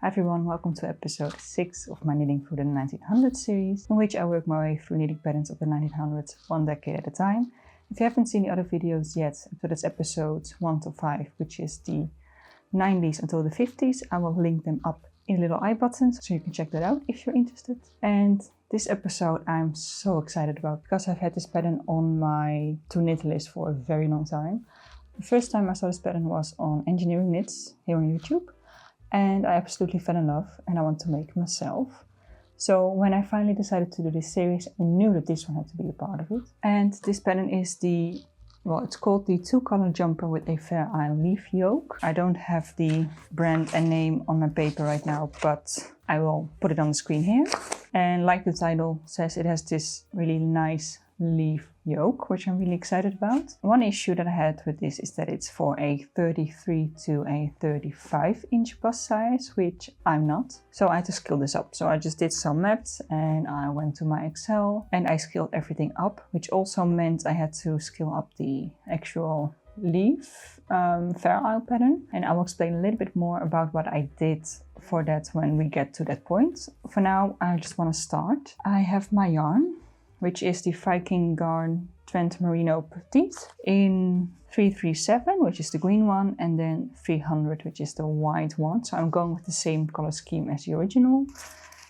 Hi everyone, welcome to episode 6 of my Knitting through the 1900s series, in which I work my way through knitting patterns of the 1900s, one decade at a time. If you haven't seen the other videos yet, so that's episodes 1 to 5, which is the 90s until the 50s, I will link them up in little I buttons, so you can check that out if you're interested. And this episode I'm so excited about, because I've had this pattern on my to knit list for a very long time. The first time I saw this pattern was on Engineering Knits here on YouTube. And I absolutely fell in love and I want to make it myself. So when I finally decided to do this series, I knew that this one had to be a part of it. And this pattern is it's called the 2-color jumper with a Fair Isle leaf yoke. I don't have the brand and name on my paper right now, but I will put it on the screen here. And like the title says, it has this really nice leaf yoke, which I'm really excited about. One issue that I had with this is that it's for a 33 to a 35 inch bust size, which I'm not. So I had to scale this up. So I just did some maps and I went to my Excel and I scaled everything up, which also meant I had to scale up the actual leaf Fair Isle pattern. And I will explain a little bit more about what I did for that when we get to that point. For now, I just want to start. I have my yarn, which is the Viking Garn Trent Merino Petite in 337, which is the green one, and then 300, which is the white one. So I'm going with the same color scheme as the original.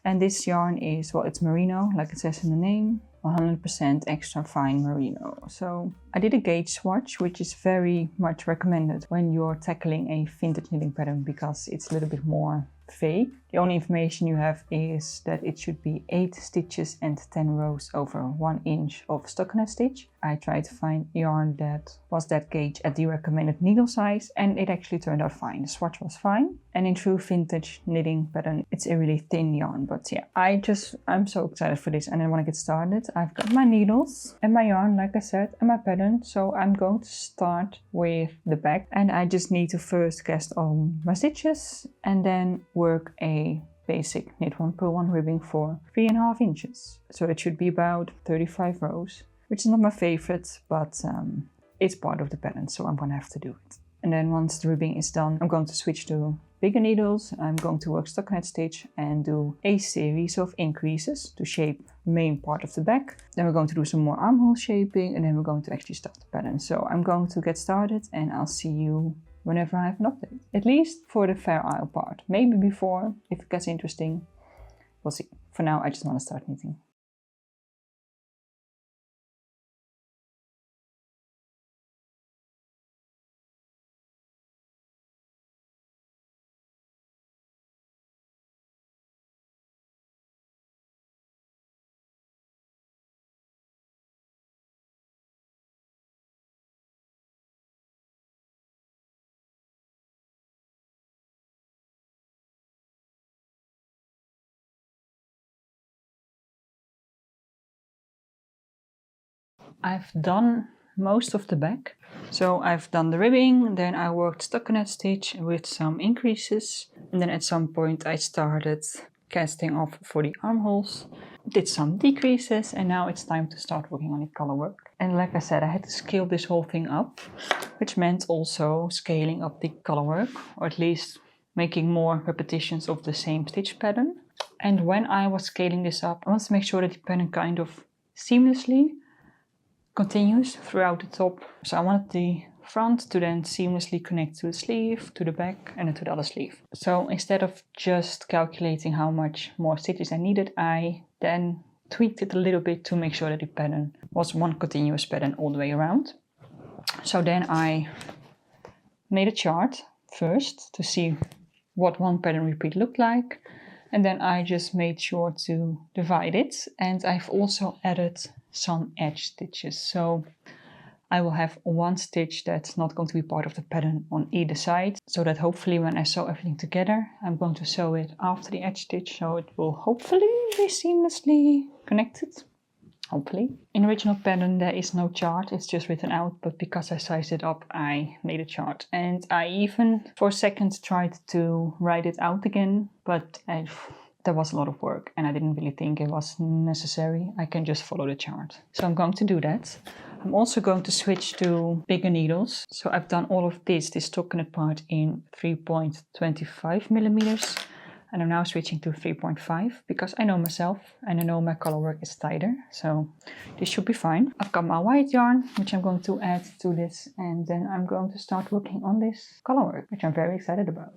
And this yarn is, well, it's merino, like it says in the name, 100% extra fine merino. So I did a gauge swatch, which is very much recommended when you're tackling a vintage knitting pattern because it's a little bit more vague. The only information you have is that it should be 8 stitches and 10 rows over 1 inch of stockinette stitch. I tried to find yarn that was that gauge at the recommended needle size, and it actually turned out fine. The swatch was fine. And in true vintage knitting pattern, it's a really thin yarn. But yeah, I'm so excited for this and I want to get started. I've got my needles and my yarn, like I said, and my pattern. So I'm going to start with the back, and I just need to first cast on my stitches and then work a basic knit 1 purl 1 ribbing for 3.5 inches. So it should be about 35 rows, which is not my favorite, but it's part of the pattern, so I'm gonna have to do it. And then once the ribbing is done, I'm going to switch to bigger needles. I'm going to work stockinette stitch and do a series of increases to shape the main part of the back. Then we're going to do some more armhole shaping, and then we're going to actually start the pattern. So I'm going to get started and I'll see you whenever I have an update. At least for the Fair Isle part. Maybe before, if it gets interesting. We'll see. For now, I just want to start knitting. I've done most of the back. So I've done the ribbing, then I worked stockinette stitch with some increases, and then at some point I started casting off for the armholes, did some decreases, and now it's time to start working on the color work. And like I said, I had to scale this whole thing up, which meant also scaling up the color work, or at least making more repetitions of the same stitch pattern. And when I was scaling this up, I wanted to make sure that the pattern kind of seamlessly continues throughout the top. So I wanted the front to then seamlessly connect to the sleeve, to the back, and then to the other sleeve. So instead of just calculating how much more stitches I needed, I then tweaked it a little bit to make sure that the pattern was one continuous pattern all the way around. So then I made a chart first to see what one pattern repeat looked like, and then I just made sure to divide it, and I've also added some edge stitches. So I will have one stitch that's not going to be part of the pattern on either side, so that hopefully when I sew everything together, I'm going to sew it after the edge stitch, so it will hopefully be seamlessly connected. Hopefully. In the original pattern there is no chart, it's just written out, but because I sized it up, I made a chart. And I even for a second tried to write it out again, but there was a lot of work and I didn't really think it was necessary. I can just follow the chart. So I'm going to do that. I'm also going to switch to bigger needles. So I've done all of this stockinette part in 3.25 millimeters. And I'm now switching to 3.5 because I know myself and I know my color work is tighter, so this should be fine. I've got my white yarn, which I'm going to add to this, and then I'm going to start working on this color work, which I'm very excited about.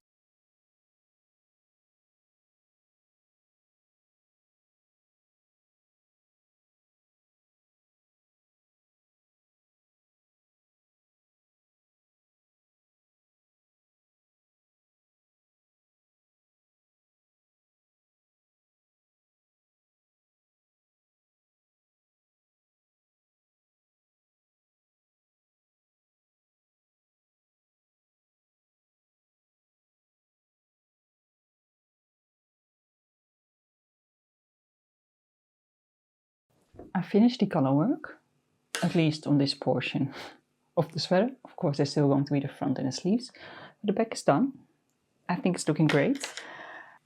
I finished the color work, at least on this portion of the sweater. Of course, there's still going to be the front and the sleeves, but the back is done. I think it's looking great.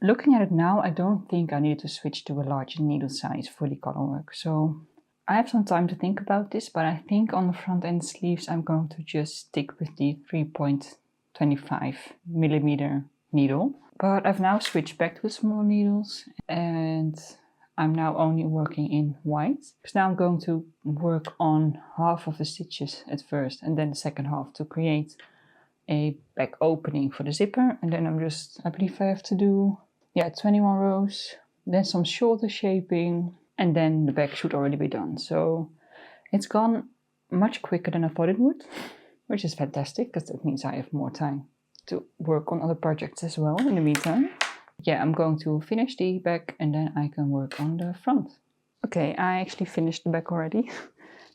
Looking at it now, I don't think I need to switch to a larger needle size for the color work. So I have some time to think about this, but I think on the front and sleeves, I'm going to just stick with the 3.25mm needle. But I've now switched back to smaller needles and I'm now only working in white. Because now I'm going to work on half of the stitches at first and then the second half to create a back opening for the zipper. And then I believe I have to do, 21 rows, then some shoulder shaping, and then the back should already be done. So it's gone much quicker than I thought it would, which is fantastic because that means I have more time to work on other projects as well in the meantime. Yeah, I'm going to finish the back and then I can work on the front. Okay, I actually finished the back already.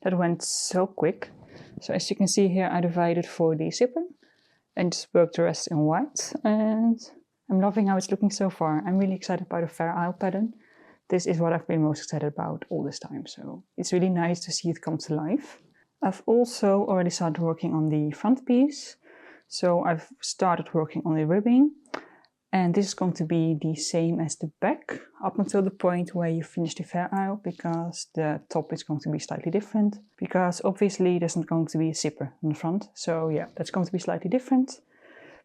That went so quick. So as you can see here, I divided for the zipper and just worked the rest in white. And I'm loving how it's looking so far. I'm really excited by the Fair Isle pattern. This is what I've been most excited about all this time. So it's really nice to see it come to life. I've also already started working on the front piece. So I've started working on the ribbing. And this is going to be the same as the back up until the point where you finish the Fair Isle, because the top is going to be slightly different. Because obviously there's not going to be a zipper on the front. So yeah, that's going to be slightly different.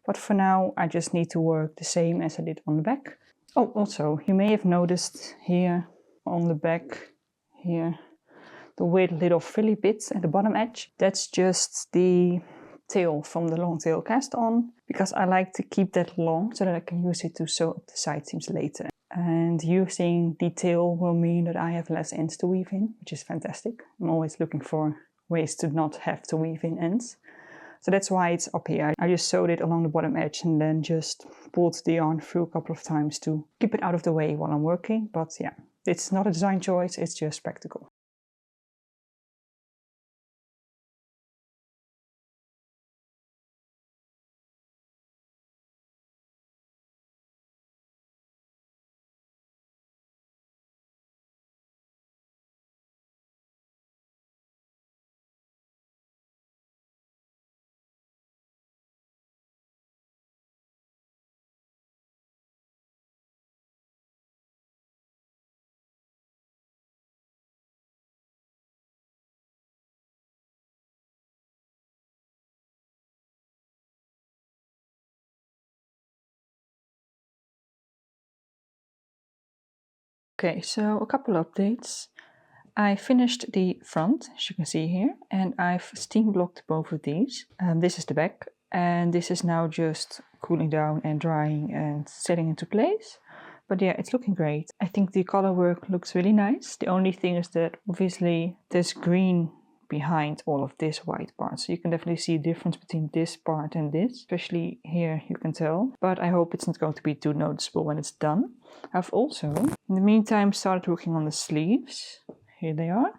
But for now, I just need to work the same as I did on the back. Oh, also, you may have noticed here on the back, here, the weird little frilly bits at the bottom edge. That's just the tail from the long tail cast on, because I like to keep that long so that I can use it to sew up the side seams later. And using the tail will mean that I have less ends to weave in, which is fantastic. I'm always looking for ways to not have to weave in ends. So that's why it's up here. I just sewed it along the bottom edge and then just pulled the yarn through a couple of times to keep it out of the way while I'm working. But yeah, it's not a design choice, it's just practical. Okay, so a couple updates. I finished the front, as you can see here, and I've steam blocked both of these. This is the back, and this is now just cooling down and drying and setting into place. But yeah, it's looking great. I think the color work looks really nice. The only thing is that obviously there's green behind all of this white part. So you can definitely see a difference between this part and this. Especially here you can tell. But I hope it's not going to be too noticeable when it's done. I've also, in the meantime, started working on the sleeves. Here they are.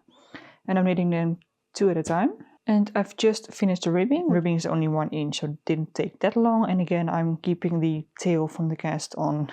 And I'm knitting them 2 at a time. And I've just finished the ribbing. Ribbing is only 1 inch, so it didn't take that long. And again, I'm keeping the tail from the cast on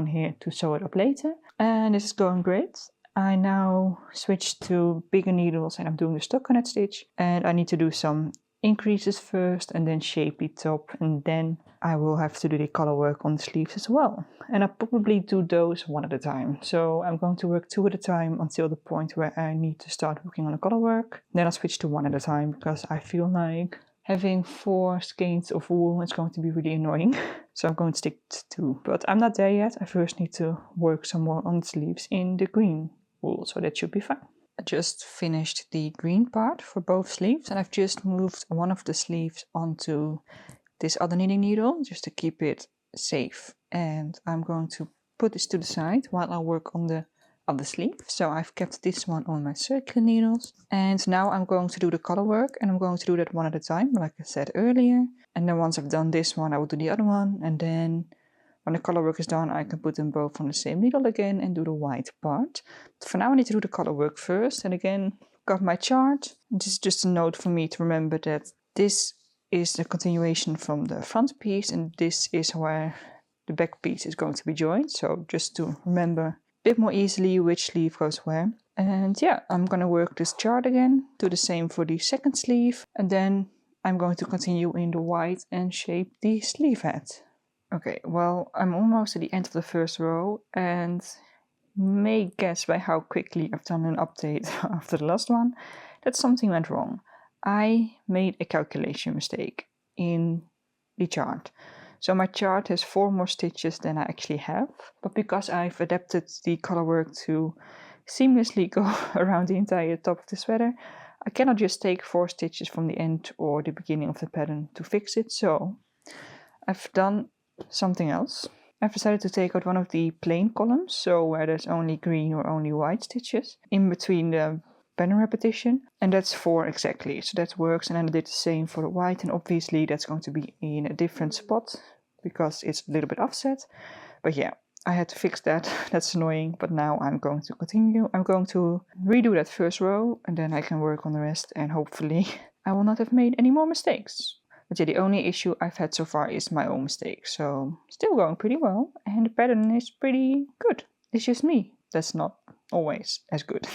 here to sew it up later. And this is going great. I now switched to bigger needles and I'm doing the stockinette stitch. And I need to do some increases first and then shape the top. And then I will have to do the color work on the sleeves as well. And I'll probably do those 1 at a time. So I'm going to work 2 at a time until the point where I need to start working on the color work. Then I'll switch to 1 at a time because I feel like having 4 skeins of wool is going to be really annoying. So I'm going to stick to 2, but I'm not there yet. I first need to work some more on the sleeves in the green wool, so that should be fine. I just finished the green part for both sleeves, and I've just moved one of the sleeves onto this other knitting needle just to keep it safe. And I'm going to put this to the side while I work on the other sleeve. So I've kept this one on my circular needles, and now I'm going to do the color work, and I'm going to do that one at a time, like I said earlier. And then once I've done this one, I will do the other one, and then when the color work is done, I can put them both on the same needle again and do the white part. But for now I need to do the color work first, and again, got my chart. This is just a note for me to remember that this is the continuation from the front piece, and this is where the back piece is going to be joined. So just to remember a bit more easily which sleeve goes where. And yeah, I'm going to work this chart again, do the same for the second sleeve, and then I'm going to continue in the white and shape the sleeve head. Okay, well, I'm almost at the end of the first row, and you may guess by how quickly I've done an update after the last one that something went wrong. I made a calculation mistake in the chart. So my chart has 4 more stitches than I actually have, but because I've adapted the color work to seamlessly go around the entire top of the sweater, I cannot just take 4 stitches from the end or the beginning of the pattern to fix it. So I've done something else. I've decided to take out one of the plain columns, so where there's only green or only white stitches in between the pattern repetition, and that's 4 exactly, so that works. And then I did the same for the white, and obviously that's going to be in a different spot because it's a little bit offset. But yeah, I had to fix that. That's annoying, but now I'm going to continue. I'm going to redo that first row, and then I can work on the rest, and hopefully I will not have made any more mistakes. But yeah, the only issue I've had so far is my own mistake, so still going pretty well, and the pattern is pretty good. It's just me that's not always as good.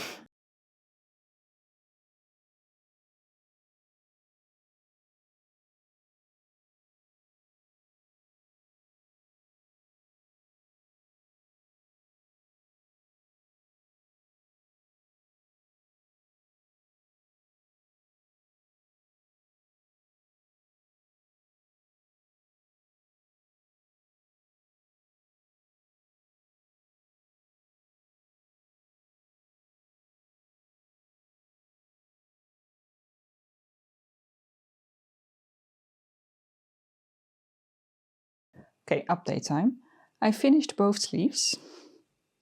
Okay, update time. I finished both sleeves.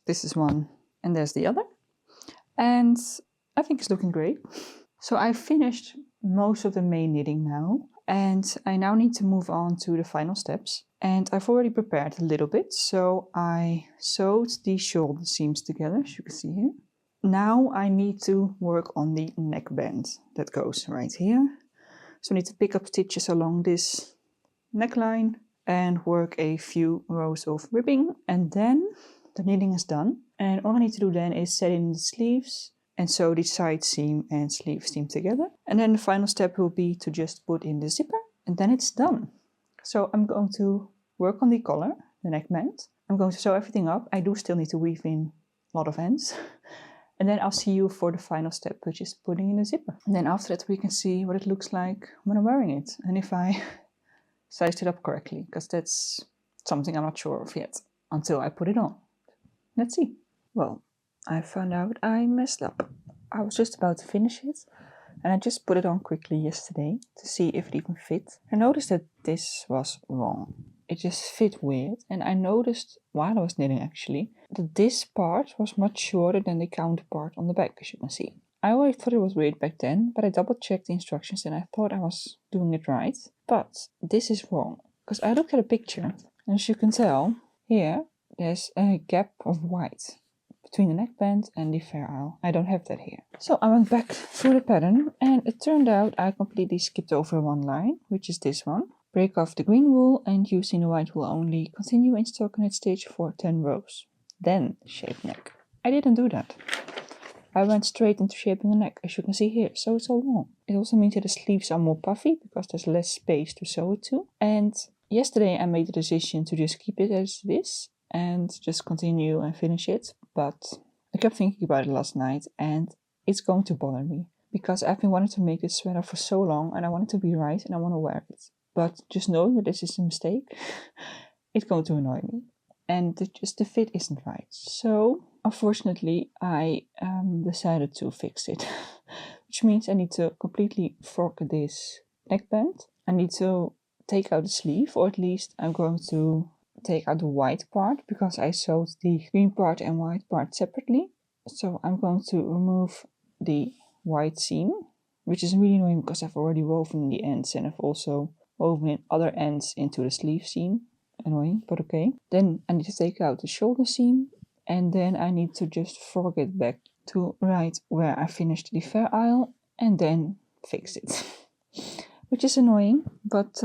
This is one and there's the other. And I think it's looking great. So I finished most of the main knitting now, and I now need to move on to the final steps. And I've already prepared a little bit, so I sewed the shoulder seams together, as you can see here. Now I need to work on the neckband that goes right here. So I need to pick up stitches along this neckline and work a few rows of ribbing, and then the knitting is done. And all I need to do then is set in the sleeves and sew the side seam and sleeve seam together. And then the final step will be to just put in the zipper, and then it's done. So I'm going to work on the collar, the neckband. I'm going to sew everything up. I do still need to weave in a lot of ends. And then I'll see you for the final step, which is putting in the zipper. And then after that we can see what it looks like when I'm wearing it, and if I sized it up correctly, because that's something I'm not sure of yet until I put it on. Let's see. Well, I found out I messed up. I was just about to finish it, and I just put it on quickly yesterday to see if it even fit. I noticed that this was wrong. It just fit weird, and I noticed while I was knitting actually that this part was much shorter than the counterpart on the back, as you can see. I always thought it was weird back then, but I double checked the instructions and I thought I was doing it right. But this is wrong, because I looked at a picture, and as you can tell, here there's a gap of white between the neckband and the fair isle. I don't have that here. So I went back through the pattern, and it turned out I completely skipped over one line, which is this one. Break off the green wool and using the white wool only, continue in stockinette stitch for 10 rows. Then shape neck. I didn't do that. I went straight into shaping the neck, as you can see here, so it's all wrong. It also means that the sleeves are more puffy, because there's less space to sew it to. And yesterday I made the decision to just keep it as this, and just continue and finish it. But I kept thinking about it last night, and it's going to bother me, because I've been wanting to make this sweater for so long, and I want it to be right, and I want to wear it. But just knowing that this is a mistake it's going to annoy me. And the fit isn't right. So unfortunately, I decided to fix it, which means I need to completely fork this neckband. I need to take out the sleeve, or at least I'm going to take out the white part because I sewed the green part and white part separately. So I'm going to remove the white seam, which is really annoying because I've already woven the ends and I've also woven in other ends into the sleeve seam. Annoying, but okay. Then I need to take out the shoulder seam, and then I need to just fork it back to right where I finished the fair isle and then fix it. Which is annoying, but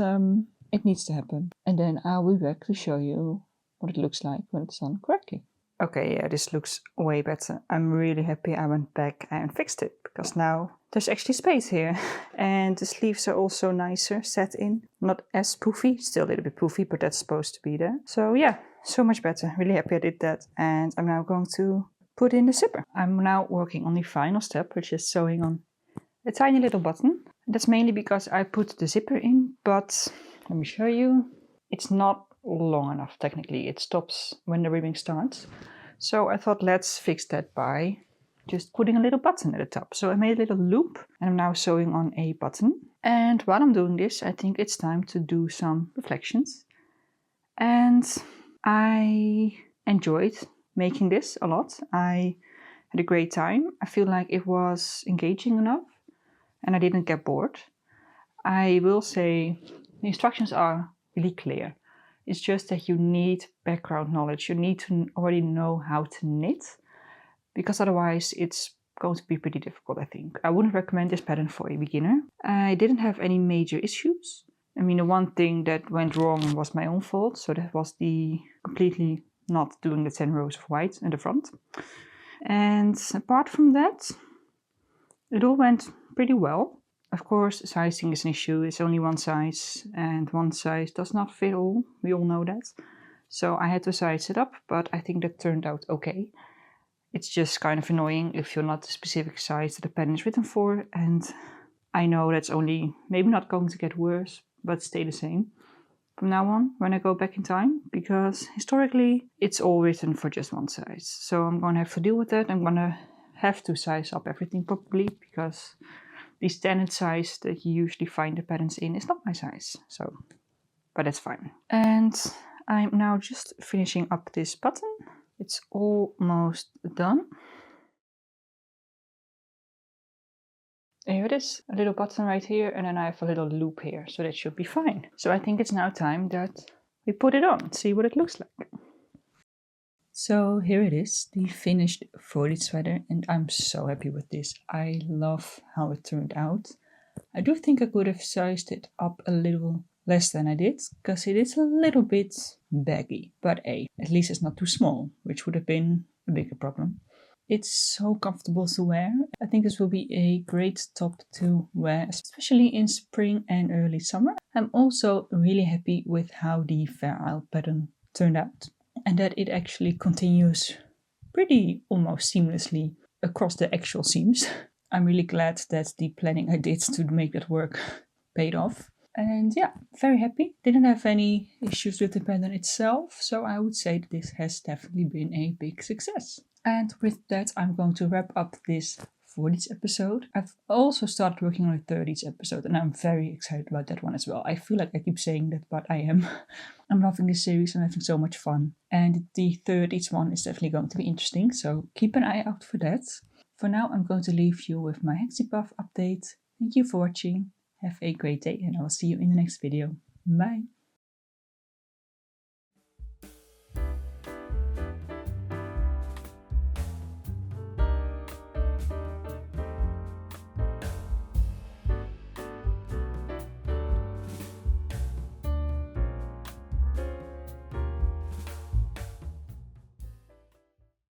it needs to happen. And then I'll be back to show you what it looks like when it's done correctly. Okay, yeah, this looks way better. I'm really happy I went back and fixed it, because now there's actually space here. And the sleeves are also nicer set in. Not as poofy, still a little bit poofy, but that's supposed to be there. So yeah, so much better. Really happy I did that. And I'm now going to put in the zipper. I'm now working on the final step, which is sewing on a tiny little button. That's mainly because I put the zipper in, but let me show you. It's not long enough technically. It stops when the ribbing starts. So I thought, let's fix that by just putting a little button at the top. So I made a little loop and I'm now sewing on a button. And while I'm doing this, I think it's time to do some reflections. And I enjoyed making this a lot. I had a great time. I feel like it was engaging enough and I didn't get bored. I will say the instructions are really clear. It's just that you need background knowledge. You need to already know how to knit, because otherwise it's going to be pretty difficult, I think. I wouldn't recommend this pattern for a beginner. I didn't have any major issues. I mean, the one thing that went wrong was my own fault. So that was the completely not doing the 10 rows of white in the front. And apart from that, it all went pretty well. Of course, sizing is an issue. It's only one size and one size does not fit all. We all know that. So I had to size it up, but I think that turned out okay. It's just kind of annoying if you're not the specific size that the pattern is written for. And I know that's only maybe not going to get worse, but stay the same from now on when I go back in time, because historically it's all written for just one size. So I'm going to have to deal with that. I'm going to have to size up everything properly, because the standard size that you usually find the patterns in is not my size. So, but that's fine. And I'm now just finishing up this button. It's almost done. Here it is, a little button right here, and then I have a little loop here, so that should be fine. So I think it's now time that we put it on, see what it looks like. So here it is, the finished 40's sweater, and I'm so happy with this. I love how it turned out. I do think I could have sized it up a little less than I did, because it is a little bit baggy, but at least it's not too small, which would have been a bigger problem. It's so comfortable to wear. I think this will be a great top to wear, especially in spring and early summer. I'm also really happy with how the Fair Isle pattern turned out, and that it actually continues pretty almost seamlessly across the actual seams. I'm really glad that the planning I did to make that work paid off. And yeah, very happy. Didn't have any issues with the pattern itself, so I would say that this has definitely been a big success. And with that, I'm going to wrap up this 40's episode. I've also started working on a 30's episode, and I'm very excited about that one as well. I feel like I keep saying that, but I am. I'm loving this series and having so much fun. And the 30's one is definitely going to be interesting, so keep an eye out for that. For now, I'm going to leave you with my Hexie Puff update. Thank you for watching. Have a great day, and I will see you in the next video. Bye!